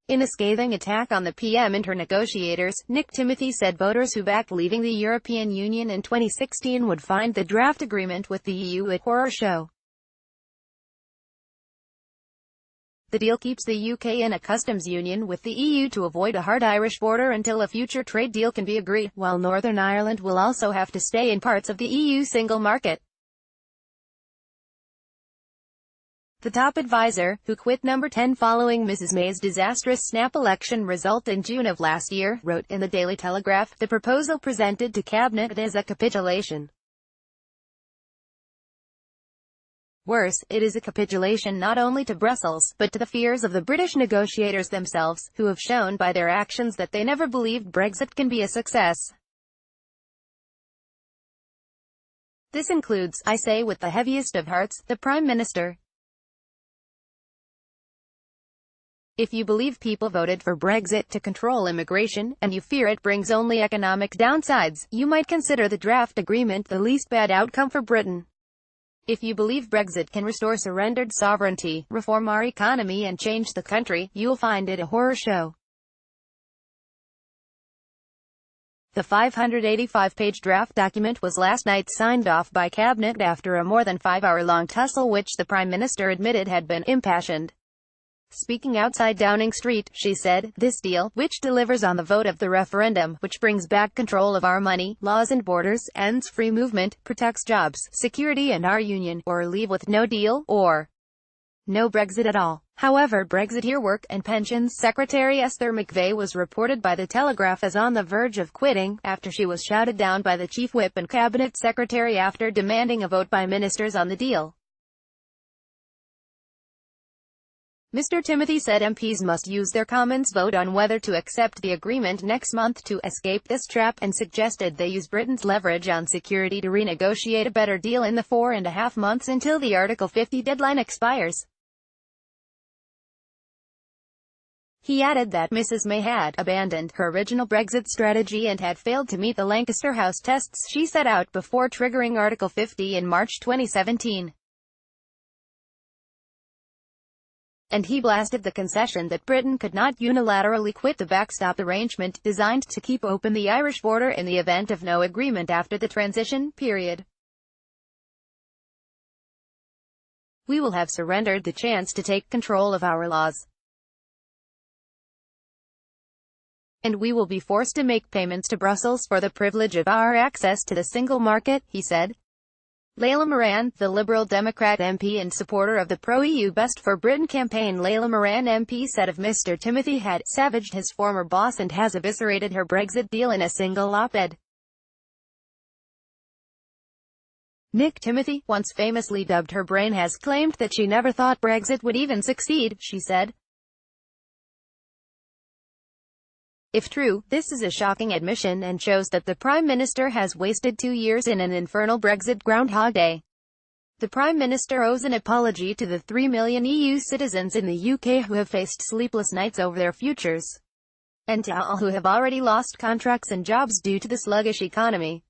In a scathing attack on the PM and her negotiators, Nick Timothy said voters who backed leaving the European Union in 2016 would find the draft agreement with the EU a horror show. The deal keeps the UK in a customs union with the EU to avoid a hard Irish border until a future trade deal can be agreed, while Northern Ireland will also have to stay in parts of the EU single market. The top advisor, who quit number 10 following Mrs May's disastrous snap election result in June of last year, wrote in the Daily Telegraph, the proposal presented to Cabinet is a capitulation. Worse, it is a capitulation not only to Brussels, but to the fears of the British negotiators themselves, who have shown by their actions that they never believed Brexit can be a success. This includes, I say with the heaviest of hearts, the Prime Minister. If you believe people voted for Brexit to control immigration, and you fear it brings only economic downsides, you might consider the draft agreement the least bad outcome for Britain. If you believe Brexit can restore surrendered sovereignty, reform our economy and change the country, you'll find it a horror show. The 585-page draft document was last night signed off by Cabinet after a more than 5-hour-long tussle which the Prime Minister admitted had been impassioned. Speaking outside Downing Street, she said, "This deal, which delivers on the vote of the referendum, which brings back control of our money, laws and borders, ends free movement, protects jobs, security and our union, or leave with no deal, or no Brexit at all." However, Brexiteer Work and Pensions Secretary Esther McVey was reported by The Telegraph as on the verge of quitting, after she was shouted down by the Chief Whip and Cabinet Secretary after demanding a vote by ministers on the deal. Mr. Timothy said MPs must use their Commons vote on whether to accept the agreement next month to escape this trap, and suggested they use Britain's leverage on security to renegotiate a better deal in the 4.5 months until the Article 50 deadline expires. He added that Mrs May had abandoned her original Brexit strategy and had failed to meet the Lancaster House tests she set out before triggering Article 50 in March 2017. And he blasted the concession that Britain could not unilaterally quit the backstop arrangement, designed to keep open the Irish border in the event of no agreement after the transition period. "We will have surrendered the chance to take control of our laws. And we will be forced to make payments to Brussels for the privilege of our access to the single market," he said. Layla Moran, the Liberal Democrat MP and supporter of the pro-EU Best for Britain campaign. Layla Moran MP said of Mr. Timothy had savaged his former boss and has eviscerated her Brexit deal in a single op-ed. Nick Timothy, once famously dubbed her brain, has claimed that she never thought Brexit would even succeed, she said. If true, this is a shocking admission and shows that the Prime Minister has wasted 2 years in an infernal Brexit Groundhog Day. The Prime Minister owes an apology to the 3 million EU citizens in the UK who have faced sleepless nights over their futures, and to all who have already lost contracts and jobs due to the sluggish economy.